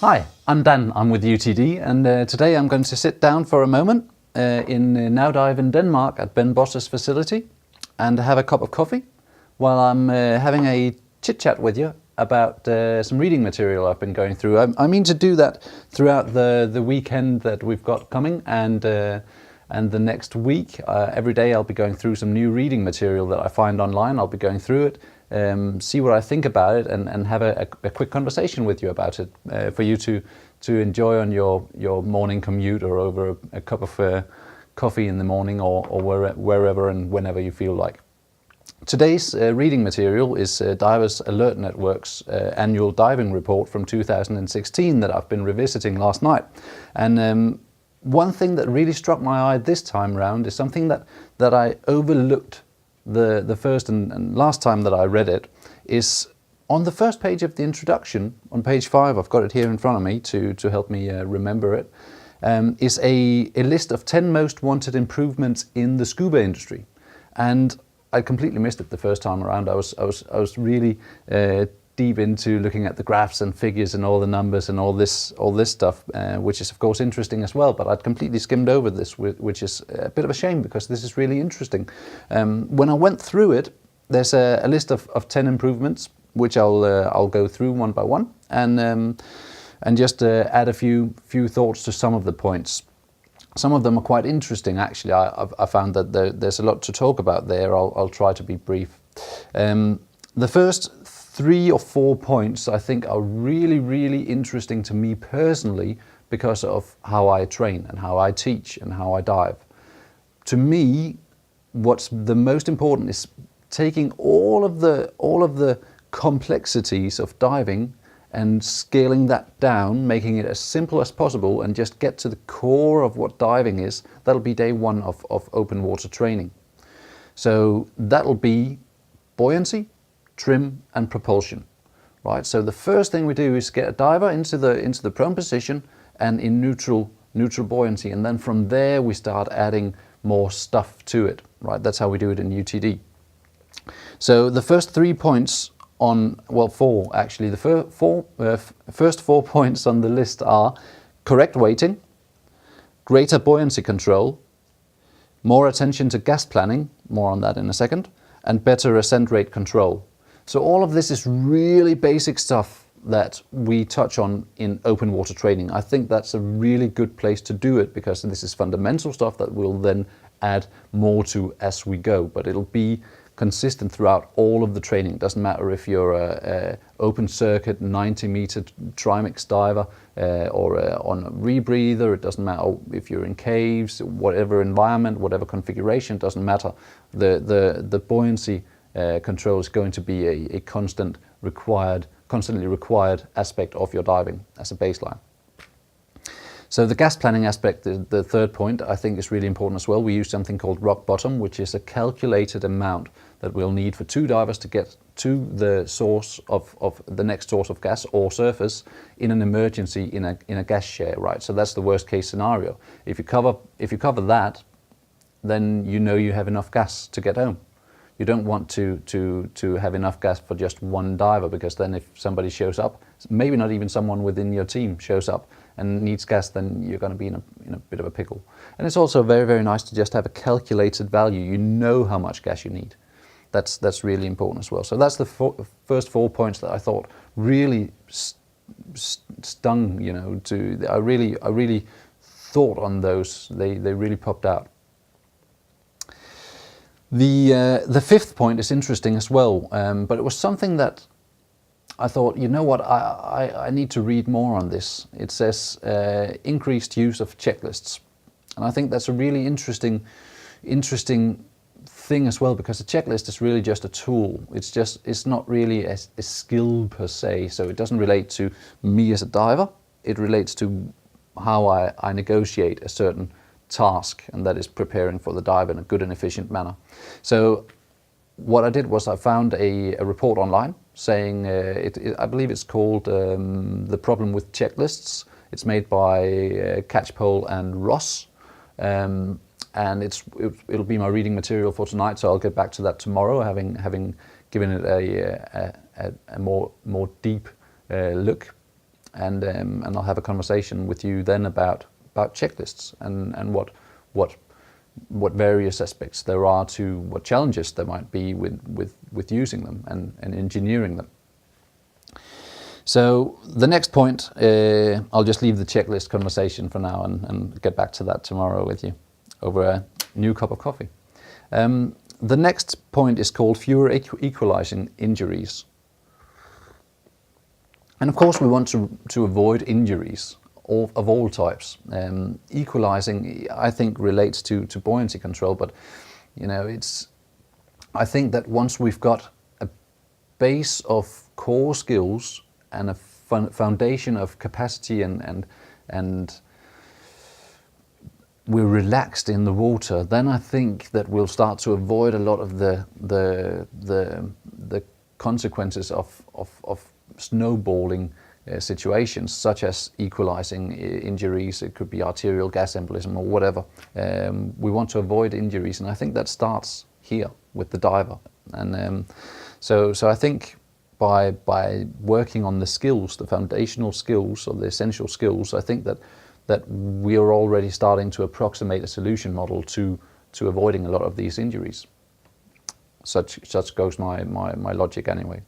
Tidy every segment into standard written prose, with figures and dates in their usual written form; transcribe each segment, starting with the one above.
Hi, I'm Dan, I'm with UTD, and today I'm going to sit down for a moment in Now Dive in Denmark at Ben Boss's facility and have a cup of coffee while I'm having a chit-chat with you about some reading material I've been going through. I mean to do that throughout the weekend that we've got coming, and the next week. Every day I'll be going through some new reading material that I find online. I'll be going through it, see what I think about it, and have a quick conversation with you about it for you to enjoy on your morning commute or over a cup of coffee in the morning or wherever and whenever you feel like. Today's reading material is Divers Alert Network's annual diving report from 2016 that I've been revisiting last night. And one thing that really struck my eye this time round is something that I overlooked the first and last time that I read it, is on the first page of the introduction, on page 5, I've got it here in front of me to help me remember it, is a list of 10 most wanted improvements in the scuba industry. And I completely missed it the first time around. I was really deep into looking at the graphs and figures and all the numbers and all this stuff, which is of course interesting as well. But I'd completely skimmed over this, which is a bit of a shame because this is really interesting. When I went through it, there's a list of 10 improvements, which I'll go through one by one and just add a few thoughts to some of the points. Some of them are quite interesting, actually. I found that there's a lot to talk about there. I'll try to be brief. The first 3 or 4 points I think are really, really interesting to me personally because of how I train and how I teach and how I dive. To me, what's the most important is taking all of the complexities of diving and scaling that down, making it as simple as possible and just get to the core of what diving is. That'll be day 1 of open water training. So that'll be buoyancy, trim and propulsion, right? So the first thing we do is get a diver into the prone position and in neutral buoyancy, and then from there we start adding more stuff to it, right? That's how we do it in UTD. So the first 3 points on, well, 4 actually, the first 4 points on the list are correct weighting, greater buoyancy control, more attention to gas planning, more on that in a second, and better ascent rate control. So all of this is really basic stuff that we touch on in open water training. I think that's a really good place to do it because this is fundamental stuff that we'll then add more to as we go, but it'll be consistent throughout all of the training. It doesn't matter if you're a open circuit 90-meter trimix diver or on a rebreather. It doesn't matter if you're in caves, whatever environment, whatever configuration, it doesn't matter. The buoyancy control is going to be a constantly required aspect of your diving as a baseline. So the gas planning aspect, the third point, I think is really important as well. We use something called rock bottom, which is a calculated amount that we'll need for 2 divers to get to the source of the next source of gas or surface in an emergency in a gas share, right? So that's the worst case scenario. If you cover that, then you know you have enough gas to get home. You don't want to have enough gas for just 1 diver, because then if somebody shows up, maybe not even someone within your team shows up and needs gas, then you're going to be in a bit of a pickle. And it's also very, very nice to just have a calculated value. You know how much gas you need. That's really important as well. So that's the first 4 points that I thought really stung. I really thought on those. They really popped out. The 5th point is interesting as well, but it was something that I thought, you know what, I need to read more on this. It says increased use of checklists, and I think that's a really interesting thing as well, because a checklist is really just a tool. It's not really a skill per se, so it doesn't relate to me as a diver. It relates to how I negotiate a certain task, and that is preparing for the dive in a good and efficient manner. So what I did was I found a report online saying, I believe it's called The Problem with Checklists. It's made by Catchpole and Ross, and it'll be my reading material for tonight, so I'll get back to that tomorrow, having given it a more deep look. and I'll have a conversation with you then about checklists and what various aspects there are to what challenges there might be with using them and engineering them. So the next point, I'll just leave the checklist conversation for now and get back to that tomorrow with you over a new cup of coffee. The next point is called fewer equalizing injuries. And of course we want to avoid injuries of all types. Equalizing, I think, relates to buoyancy control, but I think that once we've got a base of core skills and a foundation of capacity and we're relaxed in the water, then I think that we'll start to avoid a lot of the consequences of snowballing situations, such as equalizing injuries. It could be arterial gas embolism or whatever. We want to avoid injuries, and I think that starts here with the diver. And so I think by working on the skills, the foundational skills or the essential skills, I think that we are already starting to approximate a solution model to avoiding a lot of these injuries. Such goes my logic anyway.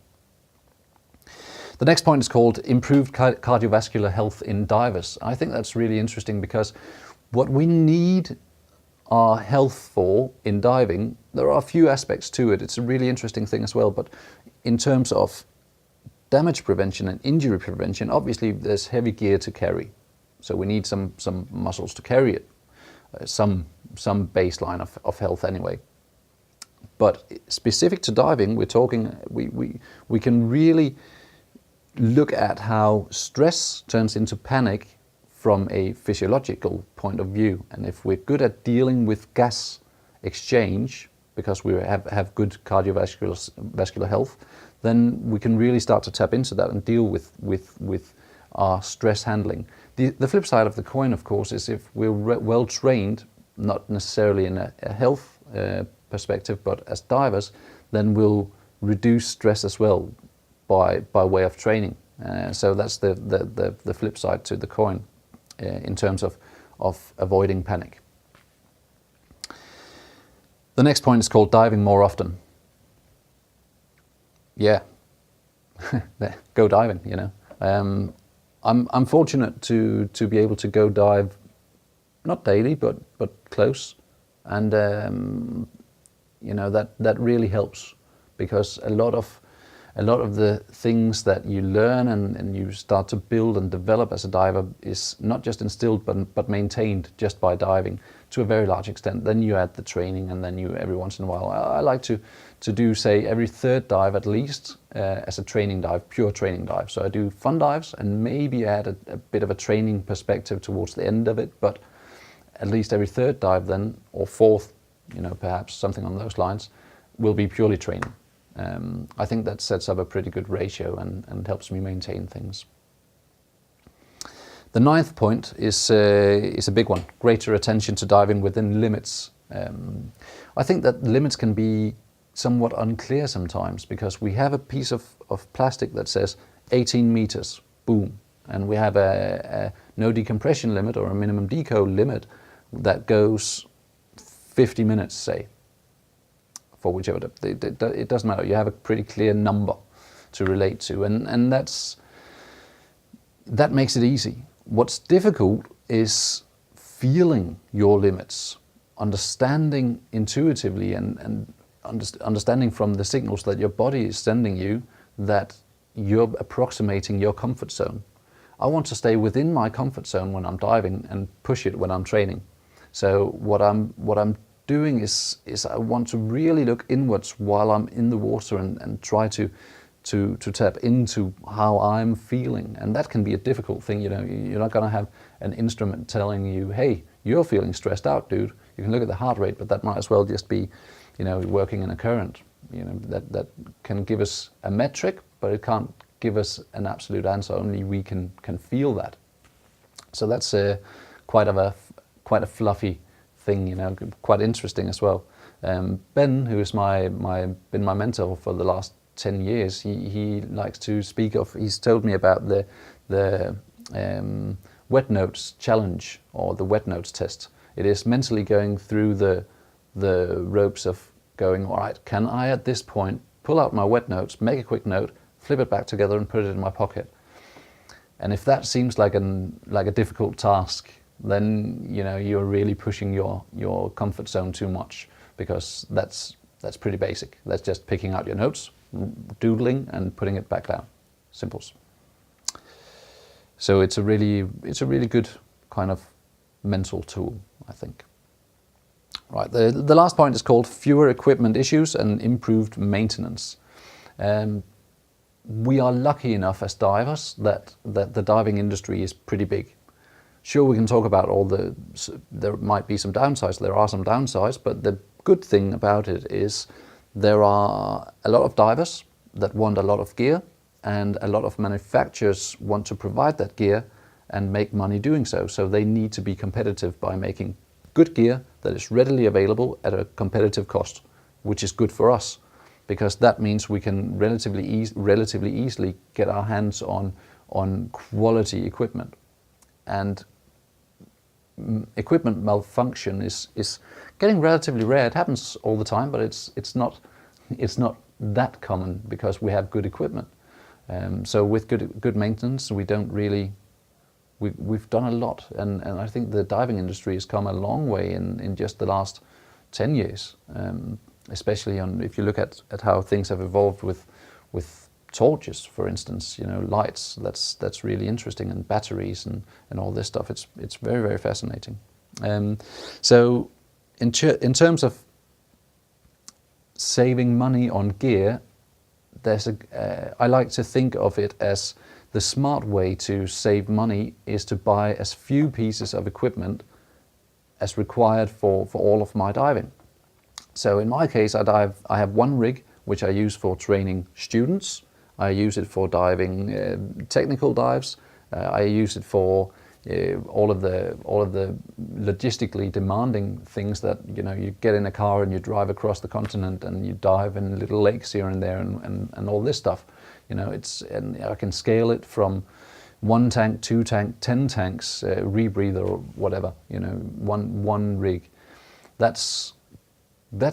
The next point is called improved cardiovascular health in divers. I think that's really interesting because what we need our health for in diving, there are a few aspects to it. It's a really interesting thing as well, but in terms of damage prevention and injury prevention, obviously there's heavy gear to carry. So we need some muscles to carry it, some baseline of health anyway. But specific to diving, we're talking, we can really look at how stress turns into panic from a physiological point of view. And if we're good at dealing with gas exchange, because we have good cardiovascular health, then we can really start to tap into that and deal with our stress handling. The flip side of the coin, of course, is if we're well trained, not necessarily in a health perspective, but as divers, then we'll reduce stress as well by way of training. So that's the flip side to the coin in terms of avoiding panic. The next point is called diving more often. Yeah, go diving, I'm fortunate to be able to go dive, not daily, but close, and that really helps, because a lot of the things that you learn and you start to build and develop as a diver is not just instilled but maintained just by diving to a very large extent. Then you add the training, and then you every once in a while, I like to do, say, every third dive at least as a training dive, pure training dive. So I do fun dives and maybe add a bit of a training perspective towards the end of it, but at least every third dive then, or fourth, perhaps something on those lines, will be purely training. I think that sets up a pretty good ratio and helps me maintain things. The ninth point is a big one: greater attention to diving within limits. I think that limits can be somewhat unclear sometimes, because we have a piece of plastic that says 18 meters, boom, and we have a no decompression limit or a minimum deco limit that goes 50 minutes, say, for whichever. It doesn't matter. You have a pretty clear number to relate to, and that makes it easy. What's difficult is feeling your limits, understanding intuitively and understanding from the signals that your body is sending you that you're approximating your comfort zone. I want to stay within my comfort zone when I'm diving and push it when I'm training. So what I'm doing is I want to really look inwards while I'm in the water and try to tap into how I'm feeling. And that can be a difficult thing. You're not going to have an instrument telling you, hey, you're feeling stressed out, dude. You can look at the heart rate, but that might as well just be working in a current. That can give us a metric, but it can't give us an absolute answer. Only we can feel that. So that's quite a fluffy thing, quite interesting as well. Ben, who is been my mentor for the last 10 years, he likes to speak of. He's told me about the wet notes challenge or the wet notes test. It is mentally going through the ropes of going, all right, can I at this point pull out my wet notes, make a quick note, flip it back together and put it in my pocket? And if that seems like a difficult task, then you're really pushing your comfort zone too much, because that's pretty basic. That's just picking out your notes, doodling and putting it back down. Simples. So it's a really good kind of mental tool, I think. Right, the last point is called fewer equipment issues and improved maintenance. We are lucky enough as divers that the diving industry is pretty big. Sure, we can talk about there might be some downsides, there are some downsides, but the good thing about it is there are a lot of divers that want a lot of gear, and a lot of manufacturers want to provide that gear and make money doing so. So they need to be competitive by making good gear that is readily available at a competitive cost, which is good for us, because that means we can relatively easily get our hands on quality equipment. And equipment malfunction is getting relatively rare. It happens all the time, but it's not that common because we have good equipment. So with good maintenance, we've done a lot, and I think the diving industry has come a long way in just the last 10 years. Especially if you look at how things have evolved with torches, for instance, lights. That's really interesting, and batteries and all this stuff. It's very, very fascinating. So in terms of saving money on gear, I like to think of it as the smart way to save money is to buy as few pieces of equipment as required for all of my diving. So in my case, I have one rig which I use for training students. I use it for diving technical dives. I use it for all of the logistically demanding things that you get in a car and you drive across the continent and you dive in little lakes here and there and all this stuff. And I can scale it from 1 tank, 2 tank, 10 tanks, rebreather or whatever. One rig. That's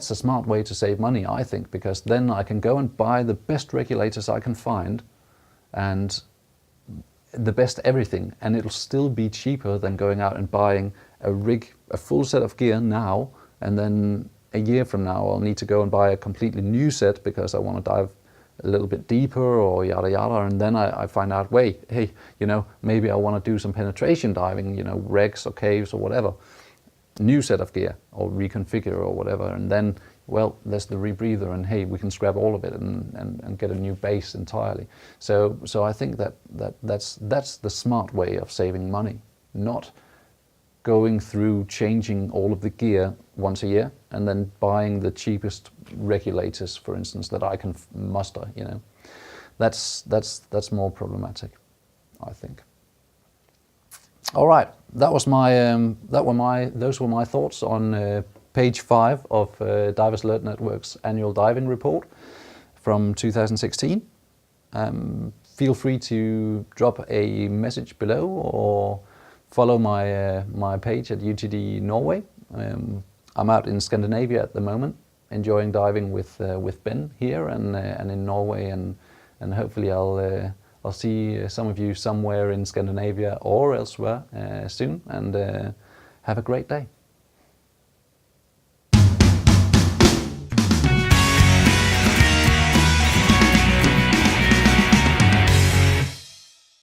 a smart way to save money, I think, because then I can go and buy the best regulators I can find and the best everything, and it'll still be cheaper than going out and buying a rig, a full set of gear now, and then a year from now I'll need to go and buy a completely new set because I want to dive a little bit deeper or yada yada, and then I find out, wait, hey, maybe I want to do some penetration diving, wrecks or caves or whatever. New set of gear or reconfigure or whatever, and then, well, there's the rebreather, and hey, we can scrap all of it and get a new base entirely. So I think that's the smart way of saving money, not going through changing all of the gear once a year and then buying the cheapest regulators, for instance, that I can muster. That's more problematic, I think. All right, those were my thoughts on page 5 of Divers Alert Network's annual diving report from 2016. Feel free to drop a message below or follow my page at UTD Norway. I'm out in Scandinavia at the moment, enjoying diving with Ben here and in Norway, and hopefully I'll see some of you somewhere in Scandinavia or elsewhere soon, and have a great day.